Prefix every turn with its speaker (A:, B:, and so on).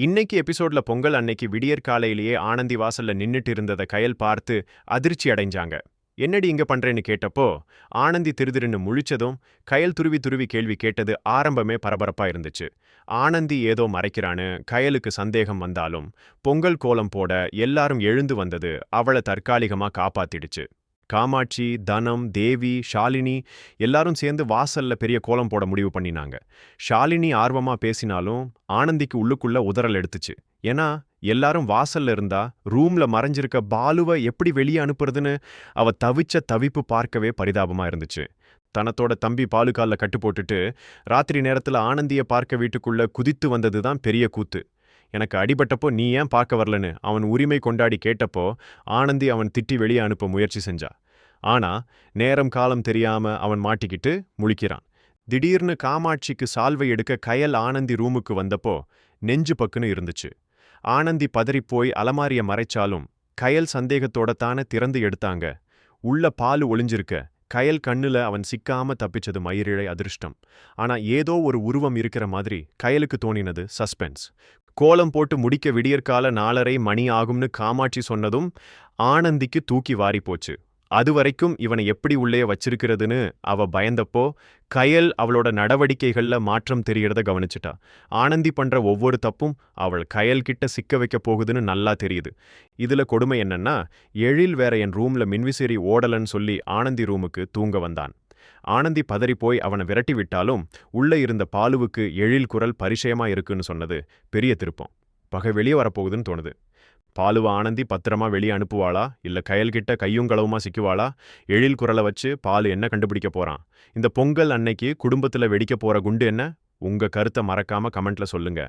A: இன்னைக்கு எபிசோட்ல பொங்கல் அன்னைக்கு விடியற் காலையிலேயே ஆனந்தி வாசல்ல நின்னுட்டு இருந்தத கயல் பார்த்து அதிர்ச்சி அடைஞ்சாங்க. என்னடி இங்க பண்றேன்னு கேட்டப்போ ஆனந்தி திருதிருன்னு முழிச்சதும் கயல் துருவி துருவி கேள்வி கேட்டது ஆரம்பமே பரபரப்பா இருந்துச்சு. ஆனந்தி ஏதோ மறைக்கிறான்னு கயலுக்கு சந்தேகம் வந்தாலும் பொங்கல் கோலம் போட எல்லாரும் எழுந்து வந்தது அவளை தற்காலிகமா காப்பாத்திடுச்சு. காமாட்சி, தனம், தேவி, ஷாலினி எல்லாரும் சேர்ந்து வாசல்ல பெரிய கோலம் போட முடிவு பண்ணினாங்க. ஷாலினி ஆர்வமா பேசினாலும் ஆனந்திக்கு உள்ளுக்குள்ள உதறல் எடுத்துச்சு. ஏன்னா எல்லாரும் வாசல்ல இருந்தா ரூம்ல மறைஞ்சிருக்க பாலுவை எப்படி வெளியே அனுப்புறதுன்னு அவ தவிச்ச தவிப்பு பார்க்கவே பரிதாபமா இருந்துச்சு. தனத்தோட தம்பி பாலுகால்ல கட்டு போட்டுட்டு ராத்திரி நேரத்துல ஆனந்திய பார்க்க வீட்டுக்குள்ள குதித்து வந்ததுதான் பெரிய கூத்து. எனக்கு அடிபட்டப்போ நீ ஏன் பார்க்க வரலன்னு அவன் உரிமை கொண்டாடி கேட்டப்போ ஆனந்தி அவன் திட்டி வெளியே அனுப்ப முயற்சி செஞ்சா. ஆனா நேரம் காலம் தெரியாம அவன் மாட்டிக்கிட்டு முழிக்கிறான். திடீர்னு காமாட்சிக்கு சால்வை எடுக்க கயல் ஆனந்தி ரூமுக்கு வந்தப்போ நெஞ்சு பக்குன்னு இருந்துச்சு. ஆனந்தி பதறிப்போய் அலமாரிய மறைச்சாலும் கயல் சந்தேகத்தோட தானே திறந்து எடுத்தாங்க. உள்ள பாலு ஒளிஞ்சிருக்க கயல் கண்ணுல அவன் சிக்காம தப்பிச்சது மயிரிழை அதிர்ஷ்டம். ஆனா ஏதோ ஒரு உருவம் இருக்கிற மாதிரி கயலுக்கு தோணினது சஸ்பென்ஸ். கோலம் போட்டு முடிக்க விடியற்கால 4:30 மணி ஆகும்னு காமாட்சி சொன்னதும் ஆனந்திக்கு தூக்கி வாரி போச்சு. அதுவரைக்கும் இவனை எப்படி உள்ளே வச்சிருக்கிறதுன்னு அவ பயந்தப்போ கயல் அவளோட நடவடிக்கைகள்ல மாற்றம் தெரியறத கவனிச்சிட்டா. ஆனந்தி பண்ற ஒவ்வொரு தப்பும் அவள் கயல் கிட்ட சிக்க வைக்க போகுதுன்னு நல்லா தெரியுது. இதுல கொடுமை என்னன்னா, எழில் வேற என் ரூம்ல மின்விசிறி ஓடலன்னு சொல்லி ஆனந்தி ரூமுக்கு தூங்க வந்தான். ஆனந்தி பதறிப்போய் அவனை விரட்டி விட்டாலும் உள்ள இருந்த பாலுவுக்கு எழில் குரல் பரிச்சயமா இருக்குன்னு சொன்னது பெரிய திருப்பம். பகை வெளியே வரப்போகுதுன்னு தோணுது. பாலுவ ஆனந்தி பத்திரமா வெளியே அனுப்புவாளா இல்ல கயல்கிட்ட கையும் களவுமா சிக்குவாளா? எழில் குரலை வச்சு பாலு என்ன கண்டுபிடிக்க போறான்? இந்த பொங்கல் அன்னைக்கு குடும்பத்துல வெடிக்க போற குண்டு என்ன? உங்க கருத்தை மறக்காம கமெண்ட்ல சொல்லுங்க.